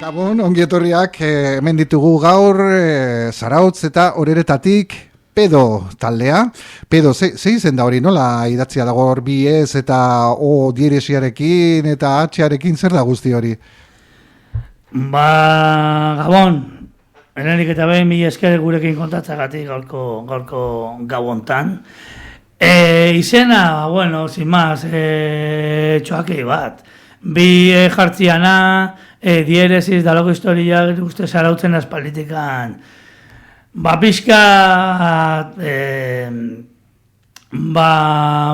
Gabon, ongietorriak hemen ditugu gaur Zarautz eta Oreretatik Pedo taldea. Pedo, ze izen da hori, nola idatzia dago hor bi ez eta O dieresiarekin eta H-arekin zer da guzti hori? Gabon, herenik eta behin mi esker gurekin kontatzagatik gaurko gabontan. Izena, bueno, sin más, txoakei bat. Bi jartziana, diereziz daloko historia uste Zarautzen aspalitikan. Pixka,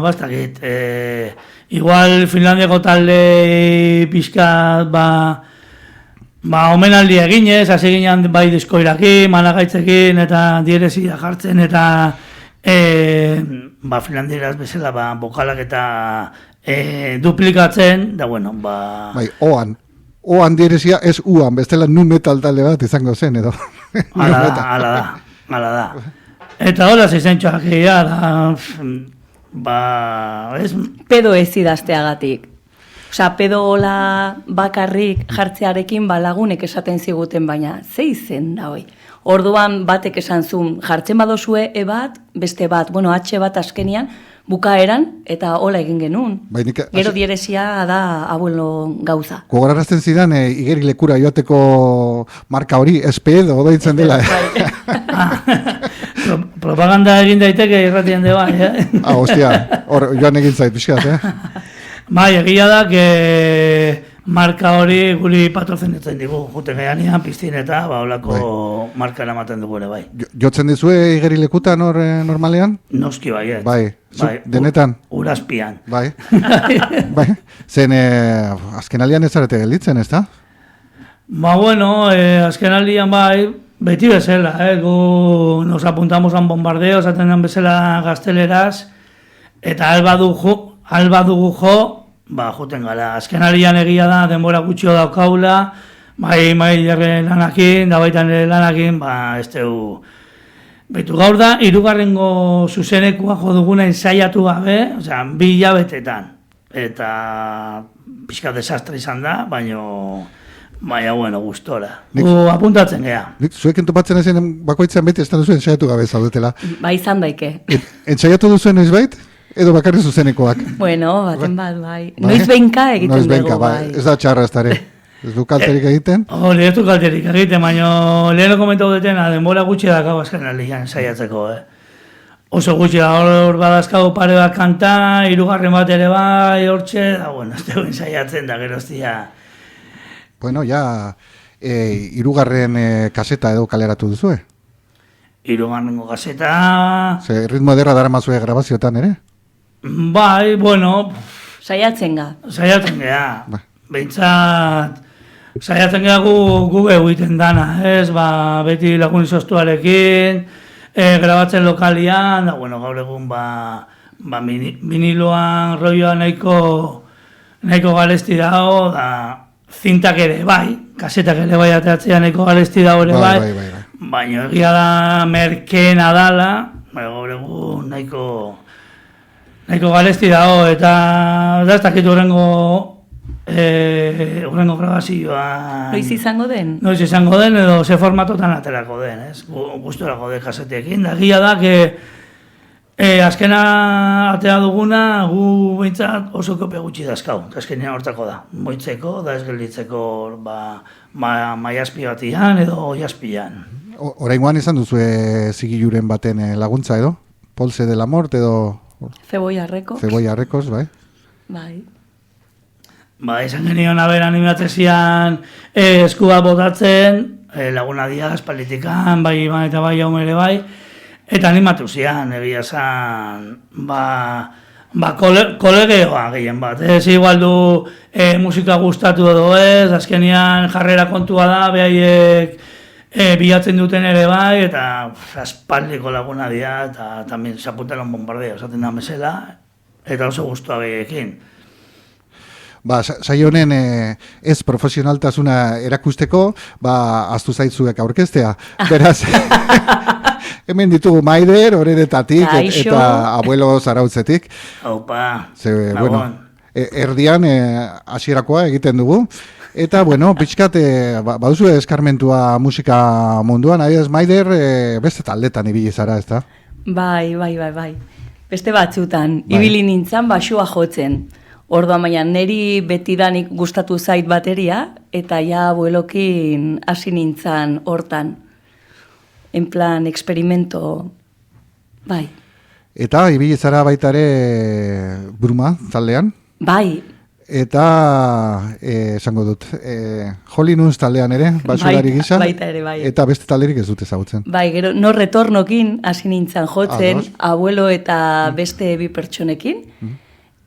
bastakit, igual Finlandiako talde pixka, omenaldi eginez, hasi ginen bai diskoirakin, managaitzekin eta dierezia jartzen eta Finlandieraz bezala bokalak eta duplikatzen, da bueno, Bai, oan dierezia ez uan, bestela nu metal talde bat izango zen, edo. Hala da. Eta hola zizentxoak egia, ez... Pedo ez idazteagatik. Osa, pedo hola bakarrik jartzearekin lagunek esaten ziguten, baina ze izen da hoi. Orduan batek esan zuen, jartzen badozue bat, beste bat, bueno, H bat askenian, bukaeran, eta hola egin genuen. Gero dierezia da abuelo gauza. Gogorarazten zidan, igeri lekura joateko marka hori, espedo, odaitzen dela. Propaganda egin daiteke irratien de bai, hostia, hor joan egin zait, pixkat, Bai, egia da, marka hori guri patrozinetzen digu, juten gehanean, piztineta, holako marka eramaten dugu ere, bai. Jotzen dizue igeri lekutan hor normalean? Noski bai, ez. Bai, denetan? Urazpian. Bai. Zen, azkenaldian ez zarete gelditzen, ez da? Bueno, azkenaldian bai, beti bezala, gu nos apuntamos a un bombardeo, esaten den bezala gazteleraz, eta alba dugu jo, juten gara. Azkenaldian egia da, denbora gutxio daukaula, bai lanakin, da baitan lanakin, ez dugu. Baitu gaur da, hirugarrengo zuzenekua jo duguna ensaiatu gabe, osea, 2 hilabetetan. Eta pixka desastre izan da, baina bueno, gustora. Apuntatzen geha. Zuek entopatzen ezen bakoitzan beti ez da duzu ensaiatu gabe zaudetela. Bai, izan daike. Ensaiatu duzuen ez bait? Edo bakarri zuzenekoak? Bueno, baten bat, bai. Noiz benka egiten dugu, bai. Ez da txarra ez dara. Ez du kalterik egiten? Ez du kalterik egiten, baina leheno komentau detena, denbora gutxi dakau azken aldian saiatzeko, Oso gutxi da, hor badazkau pare bat kanta, 3. bat ere bai, hortxe, da, bueno, ez dugu saiatzen da, geroztia. Bueno, ja, 3. kaseta edo kaleratu duzue? 3. kaseta... Ritmo ederra dara mazue grabazioetan, ere? Bai, bueno... Saiatzen ga. Saiatzen ga, behintzat... Saiatzen ga gu egiten dana, ez? Beti lagun izoztuarekin, grabatzen lokalian, da, bueno, gaur egun, viniloan, rolloan nahiko galesti dago, da, zintak ere bai, kasetak ere bai ateatzea nahiko galesti dago ere bai, baina egia da merkeena dala, gaur egun nahiko galesti dago, eta ez dakit horrengo grabazioa... Noiz izango den? Noiz izango den, edo ze formatotan aterako den, ez? Gustorako de kasetekin, da egia da, azkena atea duguna, gu behintzat oso kopia gutxi dazkau, azkenean hortako da, moitzeko, da ez gelditzeko maiazpi batian edo oiazpian. Oraingoan izan duzue zigiluren baten laguntza edo? Polse de la Mort edo... Cebolla Records. Cebolla Records, bai. Bai. Izan genion haber animatzezian eskua botatzen, laguna diaz, politikan, bai eta bai jaumere bai, eta animatu zian, egia zan, kolegeoa gehien bat, ez igual du musika gustatu edo ez, azkenian jarrera kontua da, behaiek bilatzen duten ere bai, eta aspaldiko laguna dira, eta tambien zapuntaron bombardeo, esaten da mesela, eta oso gustua behiekin. Saio honen ez profesionaltasuna erakusteko, ahaztu zaitzuek aurkeztea. Beraz, hemen ditugu Maider, Oreretatik, eta abuelo Zarautzetik. Aupa, erdian hasierakoa egiten dugu. Eta, bueno, pixkat, baduzu eskarmentua musika munduan, adibidez Maider, beste taldetan ibili zara, ez da? Bai. Beste batzutan, ibili nintzen basua jotzen. Orduan, baina neri betidanik gustatu zait bateria, eta ja abuelokin hasi nintzen hortan. En plan, experimento, bai. Eta ibili zara baita ere Bruma taldean? Bai. Eta, esango dut, Holinuz taldean ere, basulari gisa, baita ere, bai. Eta beste talderik ez dute ezagutzen. Bai, gero, no retornokin hasi nintzen jotzen, abuelo eta beste bi pertsonekin.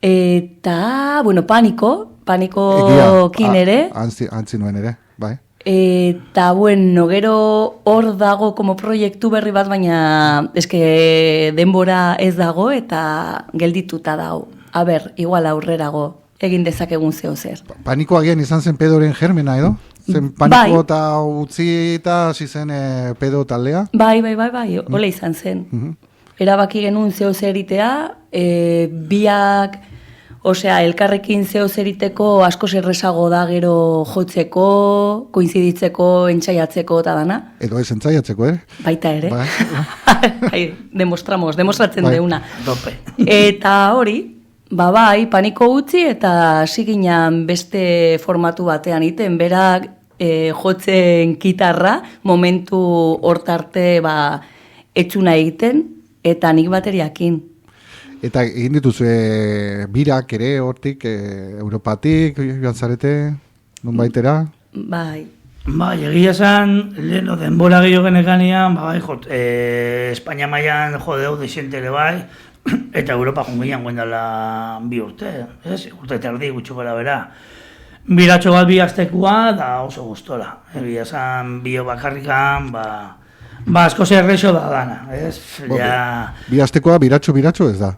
Eta, bueno, panikokin ere. Antzi nuen ere, bai. Eta, bueno, gero hor dago como proiektu berri bat, baina eske denbora ez dago eta geldituta dago. Aber, igual aurrerago egin dezakegun zeo zer. Paniko agian izan zen pedoren germena edo? Zen paniko eta utzi eta hasi zen pedo taldea? Bai, hola izan zen. Erabaki genuen zeo zeritea, biak, osea, elkarrekin zeo zeriteko asko errezago da gero jotzeko, koinziditzeko, entzaiatzeko eta dana. Edo ez entzaiatzeko, Baita ere. Demostratzen deuna. Eta hori, bai, paniko utzi eta hasi ginen beste formatu batean iten, berak jotzen gitarra, momentu hortarte etxuna egiten, eta nik bateriakin. Eta egin dituzu birak ere hortik, Europatik, joan zarete, nun baitera? Bai. Bai, egia esan, leheno denbora gehiago genekanian, bai, Espainia mailan jodeu desientere bai, eta Europa jungian guendala 2 urte, urte terdi gutxu gara bera. Biratxo bat bi aztekua, da oso gustora. Egia esan, bio bakarrikan, asko zerrexo da dana, ez? Bi aztekoa biratxo ez da?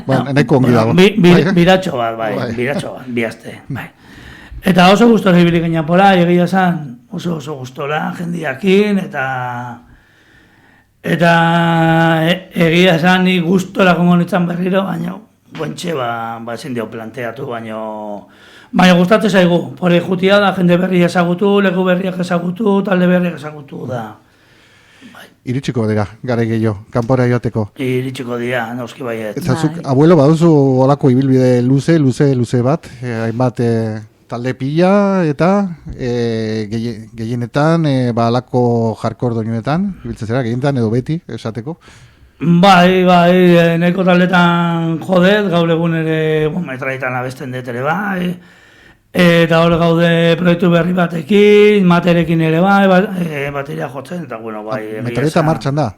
Nahiko ongi dago. Biratxo bat, bi azte, bai. Eta oso gustora ibili ginen pola, egia esan, oso gustora, jendiakin, eta egia esan ni gustora gongo nintzen berriro, baina guentxe ezin dio planteatu, baina gustatzen zaigu. Pore jutia da, jende berri ezagutu, leku berriak ezagutu, talde berriak ezagutu da. Iritsiko dira, gara gehiago, kanpora joateko. Iritsiko dira, noski baiet. Eta zuk, abuelo, baduzu olako ibilbide luze bat, hainbat talde pila eta gehienetan, alako hardcore doinuetan, ibiltzen zera, gehienetan edo beti, esateko. Bai, neko taldetan jodet, gaur egun ere metraitan abesten dut ere bai, eta hor gaude proiektu berri batekin, materekin ere bai, bateria jotzen, eta bueno, bai. Metraita martxan da?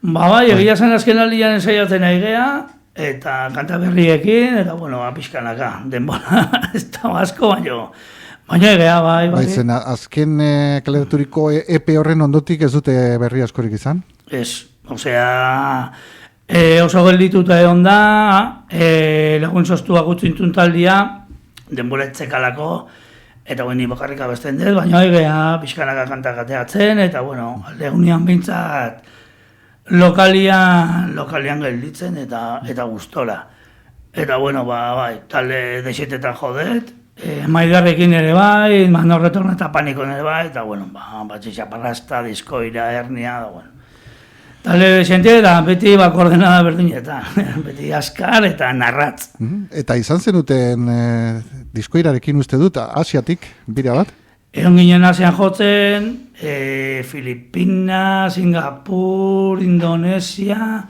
Bai, egia zen azken aldian ensaiatzen aigea, eta kanta berriekin, eta bueno, pixkanaka, denbora, ez da asko, baina egea, bai. Baizen, azken kaleraturiko EP horren ondotik ez dute berri askorik izan? Ez, osea, oso geldituta egon da, lagun sostua gutzintun taldia, denbora etzekalako, eta guen bakarrik abesten dut, baina egea pixkanaka kantak ateatzen, eta bueno, aldeunian bintzat, lokalian gelditzen eta gustora. Eta bueno, bai, talde desietetan jodet, Maidarrekin ere bai, Mano Retorno eta Panikon ere bai, eta bueno, Txaparrasta, Diskoira, Hernia, da bueno. Talde desiente da beti koordenada berdinetan, beti askar eta narratz. Eta izan zenuten Diskoirarekin uste dut, Asiatik, bira bat? Egon ginen Asian jotzen, Filipina, Singapur, Indonesia,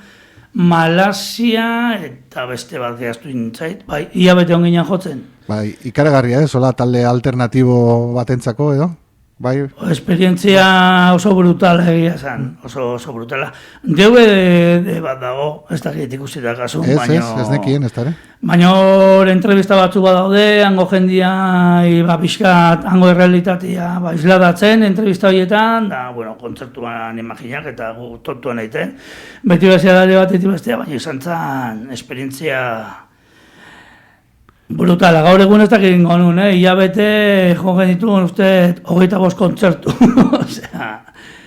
Malasia, eta beste bat gehaztu intzait. Bai, ia bete egon ginen jotzen. Bai, ikaragarria, sola talde alternatibo batentzako edo? Bai. Esperientzia oso brutala egia zen, oso brutala. DVD bat dago, ez dakit ikusita kasu. Ez nekien, ez dara? Baina hor entrevista batzu bat daude, hango jendia, pixkat, hango errealitatea, isladatzen entrevista horietan, da, bueno, kontzertuan imaginak eta tontuan egiten. Beti bezala bat eti bestea, baina izan zen, esperientzia brutala, gaur egun ez dakit ingo nun, ia bete jo genituen uste 25 kontzertu.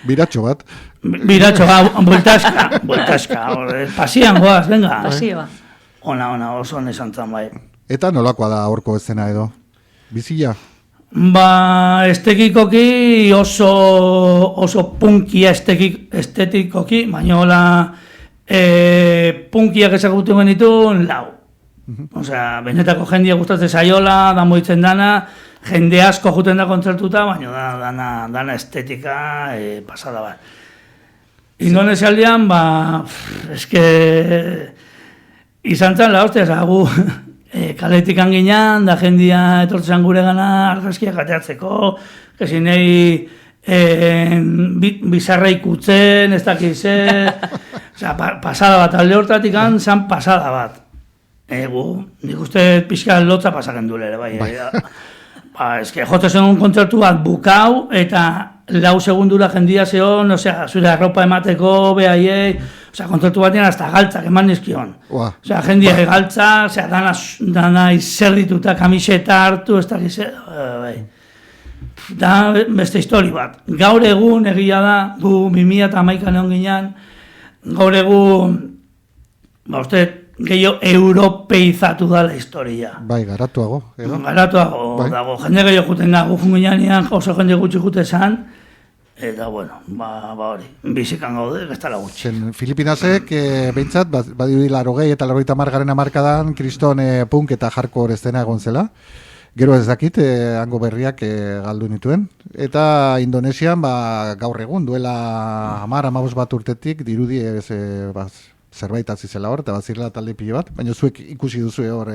Biratxo bat. Biratxo, bueltaska, pasian goaz, venga. Pasioa. Ona, oso nesan zan bai. Eta nolakoa da horko ezena edo? Bizia? Ba, estetikoki oso punkia estetikoki, baina hola punkiak ezagutu genitu lau. Osea, benetako jendia gustatzen zaiola, da moitzen dana, jende asko juten da kontzertuta, baina dana estetika pasada bat. Indonesialdean, ba, eske izan zen la hostia, gu kaletik anginan, da jendia etortzen gure gana argazkiak ateatzeko, kesinei bizarra ikutzen, ez dakize, pasada bat, alde hortatik zan pasada bat. Nik uste pixka lotza pasaken duele, bai. Ba, eske jote zen kontzertu bat bukau, eta 4 segundura jendia zeon, osea, zure arropa emateko, behaiei, osea, kontzertu batean hasta galtzak eman nizkion. Osea, jendia galtza, osea, dana izerdituta kamiseta hartu, ez dakiz, bai. Da, beste histori bat. Gaur egun egia da, gu 2011an egon ginen, gaur egun, ba, uste, gehiago europeizatu da la historia. Bai, garatuago. Garatuago dago. Jende gehiago juten da, gu fungianean, oso jende gutxi jute zan, eta, bueno, ba hori, bizikan gaude, gaztala gutxi. Filipinasek, behintzat, badirudi 80 eta 90 hamarkadan, kriston punk eta hardcore estena egon zela. Gero ez dakit, hango berriak galdu nituen. Eta Indonesian, gaur egun, duela 10-15 bat urtetik, dirudi zerbait hasi zela hor, eta bazirela talde pilo bat, baina zuek ikusi duzu hor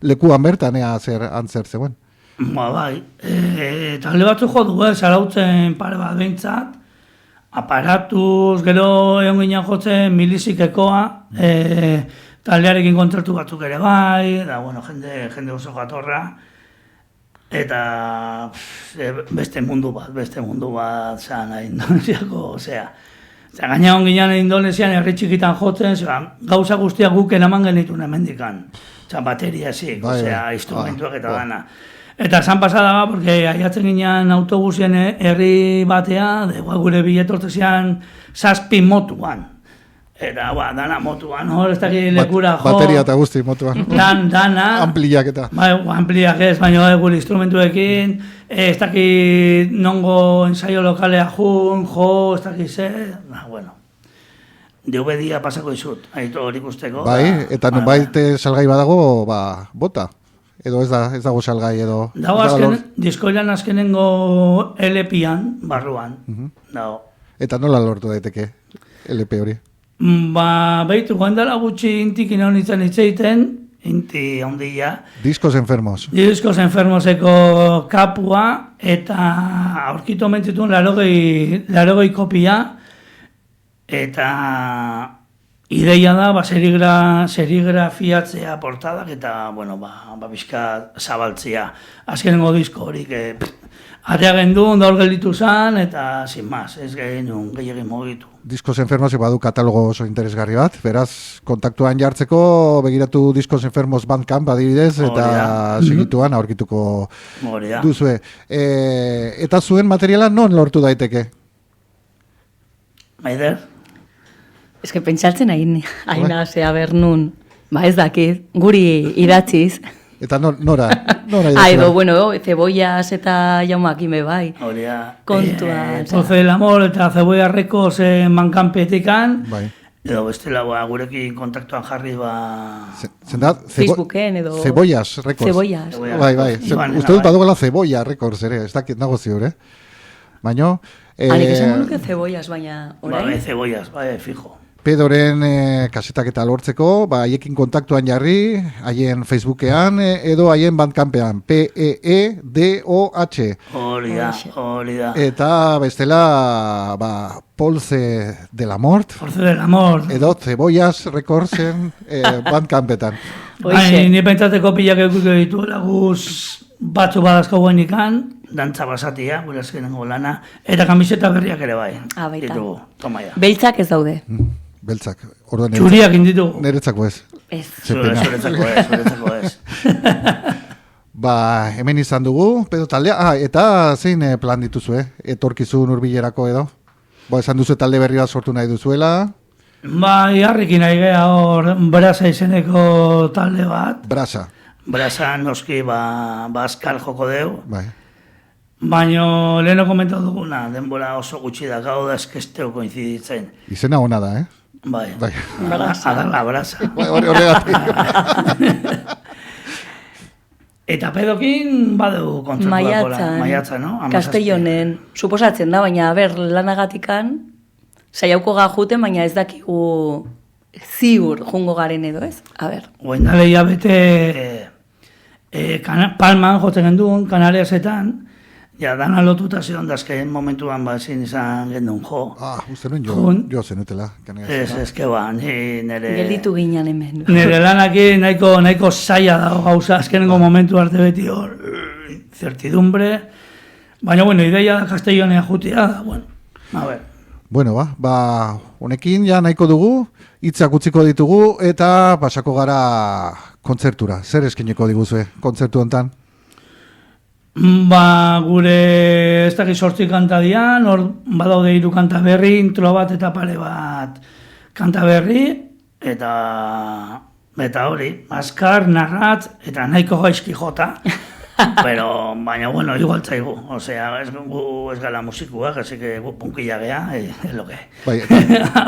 lekuan bertan antzer zegoen. Ba, bai, talde batzu jo du, zarautzen pare bat behintzat, aparatuz, gero egon ginen jotzen milizikekoa, taldearekin kontzertu batzuk ere bai, da, bueno, jende oso jatorra, eta beste mundu bat zan Indonesiako, osea, gaina hon ginen Indonesian herri txikitan jotzen, gauza guztiak guk eraman genituen hemendikan. Bateria zik, instrumentuak eta dana. Eta zan pasada ba, porque aiatzen ginen autobusien herri batea, gure biletortzen zian 7 motuan. Eta, dana motuan, hor, ez dakit lekura jo. Bateria eta guzti motuan. Dana. Ampliak eta. Ampliak ez, baina gure instrumentuekin, ez dakit nongo ensaio lokalea jo, ez dakit ze, bueno. DVD-a pasako izut, hori ikusteko. Bai, eta nonbait salgai badago, bota. Edo ez dago salgai edo. Dago diskoilan azkenengo LP-an, barruan. Dago. Eta nola lortu daiteke LP hori? Behitu, goendala gutxi intikin hon itzeiten, inti ondila. Discos Enfermos. Discos Enfermoseko kapua, eta aurkitu mentzituen 80 kopia, eta ideia da, serigrafiatzea portadak, eta, bueno, bizka zabaltzea. Azkenengo disko horik, atea gendun, da hor gelditu zan, eta sin más, ez gehiagin mogitu. Discos Enfermos badu katalogo oso interesgarri bat, beraz, kontaktuan jartzeko, begiratu Discos Enfermos Bandcamp adibidez, eta segituan aurkituko duzue. Eta zuen materiala non lortu daiteke? Maider? Ez que pentsatzen aina zea bernun, ez dakit, guri idatziz. Eta nora edo, bueno, cebollas eta jaumakime bai. Kontua. Poze del Amor eta Cebolla Records Mankanpetikan. Bai. Edo bestela, gurekin kontaktuan jarri Facebooken edo... Cebollas Records. Cebollas. Bai. Uste dut badugela Cebolla Records ere, ez dakit nago ziur, Baina... Hanik esan nuke cebollas, baina... Bai, cebollas, bai, fijo. Pedoren kasetak eta lortzeko, haiekin kontaktuan jarri, haien Facebookean, edo haien Bandcampean, PEEDOH. Hori da. Eta bestela, Polze de la Mort. Polze de la Mort. Edo Cebollas Recordsen Bandcampetan. Ni pentsateko pilak eukiko dituela guz batzu badazko guenikan, dantza basatia, gure azkenengo lana, eta kamiseta berriak ere bai. Baita. Ditugu, toma ya. Beltzak ez daude. Beltzak. Txuriak inditugu. Niretzako ez. Ez. Zuretzako ez. Hemen izan dugu, pedo taldea. Eta zein plan dituzue? Etorkizun hurbilerako edo? Esan duzu talde berri bat sortu nahi duzuela? Iarrekin nahi geha hor Brasa izeneko talde bat. Brasa. Brazan noski, azkar joko deu. Bai. Baina leheno komentatu duguna, denbora oso gutxi da, gau da eskesteo koinziditzen. Izena hona da, Bai, Bai. adala, braza. Bai, horregatik. Eta pedokin badeu kontzertu Maiatzan, no? Castellonen, suposatzen da, baina, lanagatikan, saiauko juten, baina ez dakigu ziur jungo garen edo, ez? Oendale bete Palman joten genduen, Kanariasetan, ja, dana lotuta zion, dazken momentuan ezin izan gendun jo. Uste nuen jo zenutela. Ez que ni nire... Gelditu ginen hemen. Nire lanaki nahiko zaila dago gauza, azkenengo momentu arte beti hor, certidumbre, baina, ideia da Castellonea jutia, a ver. Honekin ja nahiko dugu, hitzak utziko ditugu, eta pasako gara kontzertura. Zer eskineko diguzue kontzertu hontan? Gure ez dakit 8 kanta dian, hor badaude 3 kanta berri, intro bat eta pare bat kanta berri, eta hori, azkar, narratz, eta nahiko gaizki jota, baina, igual zaigu, osea, ez gala musikua, así que punkilla gea, es lo que. Bai,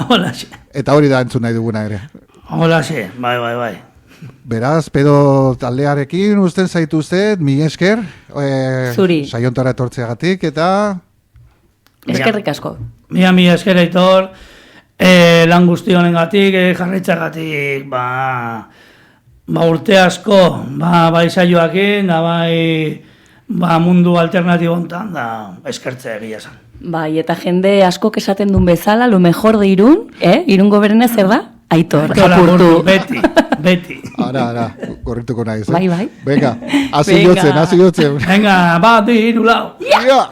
Holaxe. Eta hori da entzun nahi duguna ere. Holaxe, bai. Beraz, pedo taldearekin usten zaituztet, mi esker, Zuri. Saiontara etortzeagatik, eta... Eskerrik asko. Mi esker Aitor, lan guzti honengatik, jarraitzagatik, urte asko, bai saioakin, da bai mundu alternatibo hontan, da eskertzea egia esan. Bai, eta jende askok esaten duen bezala, lo mejor de Irun, Irungo berena zer da? Aitor, apurtu. Beti. Ara, korrituko naiz. Bai. Venga, hasi jotzen. Venga, 1, 2, 3, lau. Ja!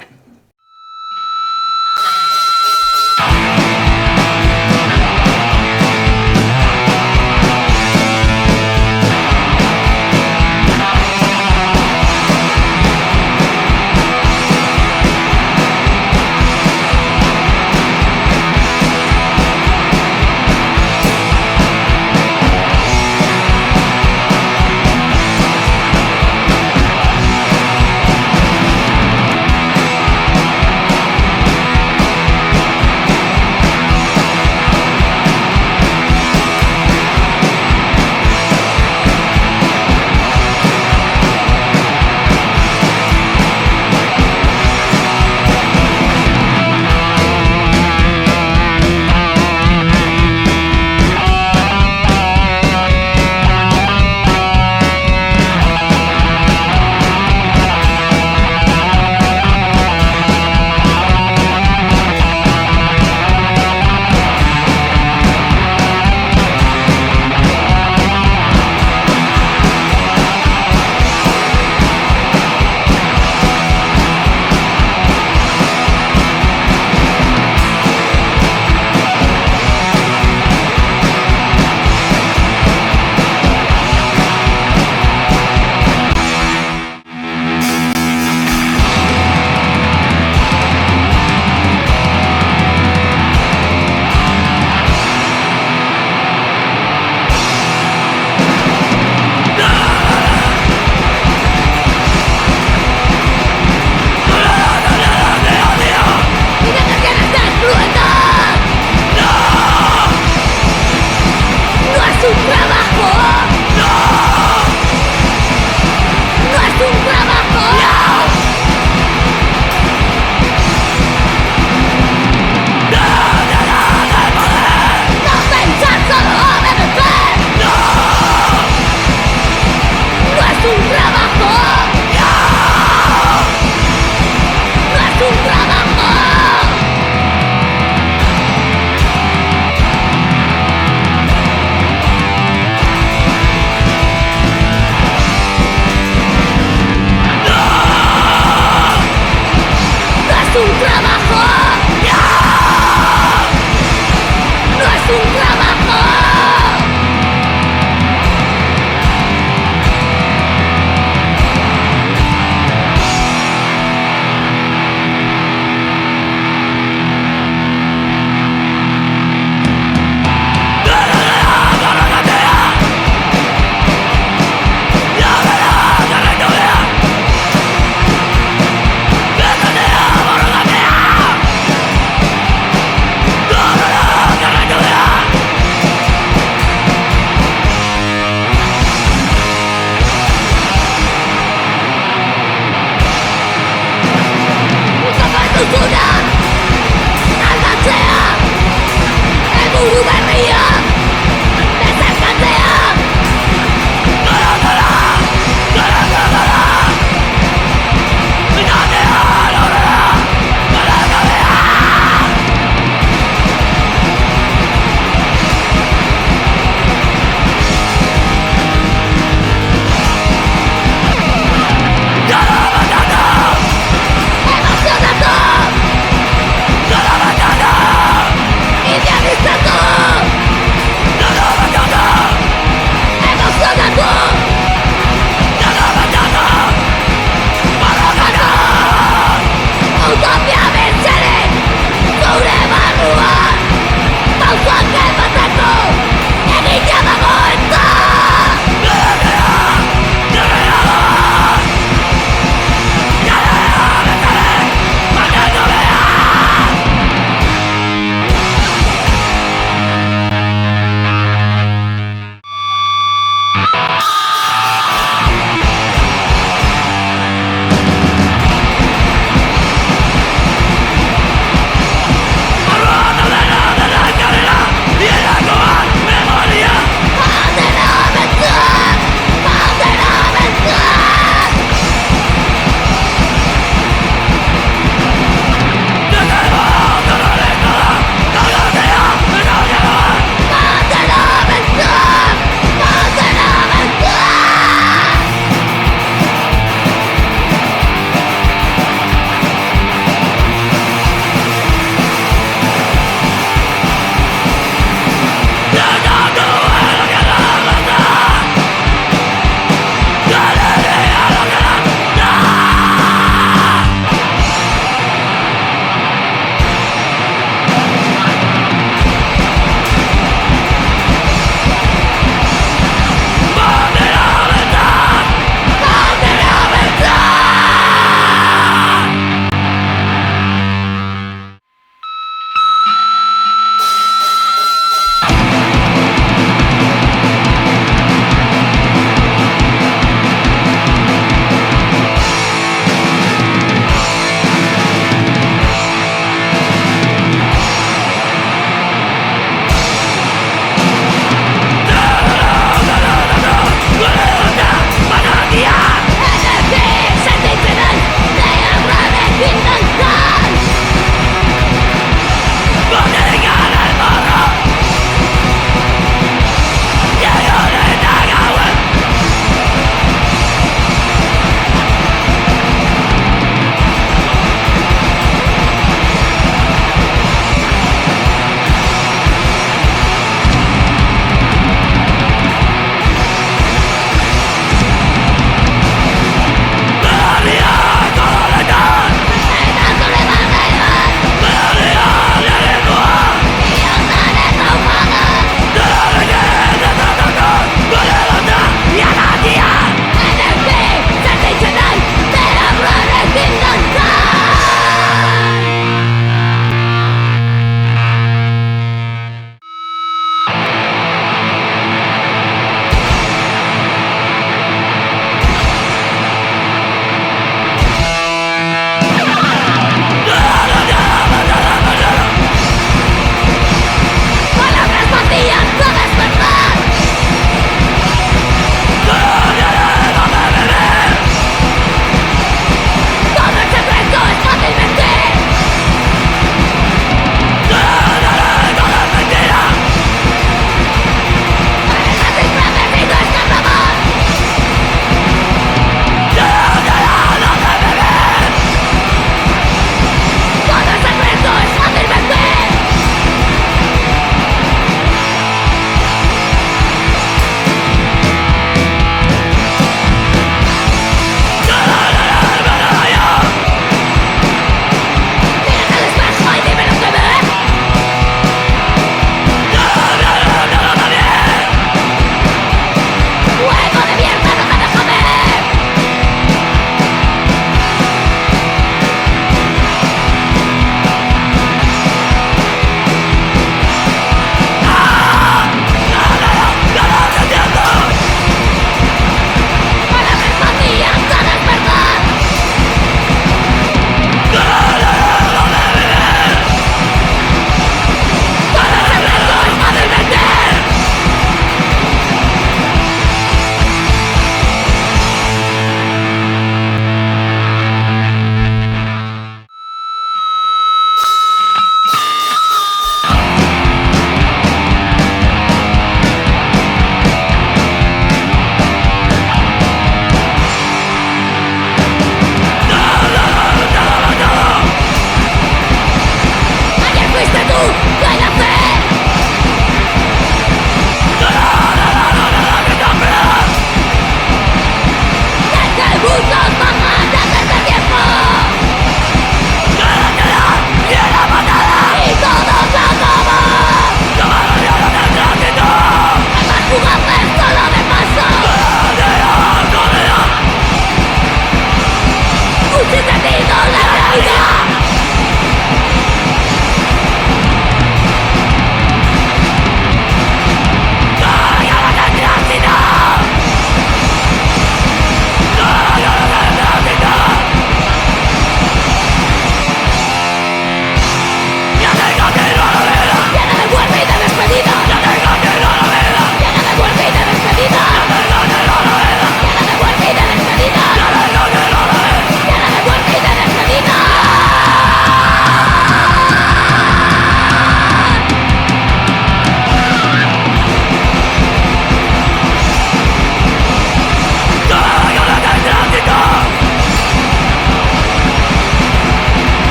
buru berria bezarkatzea. Emozionatu! Idealizatu!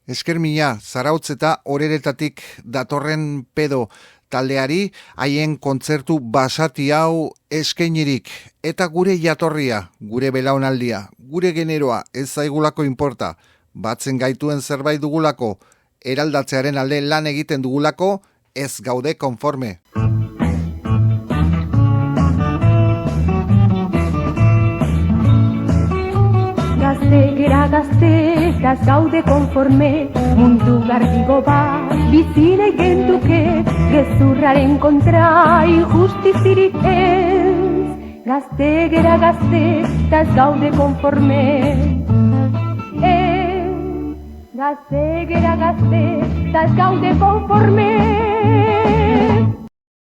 Esker mina, Zarautz eta Oreretatik datorren pedo taldeari, haien kontzertu basati hau eskainirik. Eta gure jatorria, gure belaunaldia, gure generoa, ez zaigulako inporta. Batzen gaituen zerbait dugulako, eraldatzearen alde lan egiten dugulako, ez gaude konforme. Gaztegera gaztetaz gaude konforme, mundu garbigo bat bizine genduke, gezurraren kontra injustizirik ez. Gaztegera gaztetaz gaude konforme, gaztegera gaztetaz gaude konforme.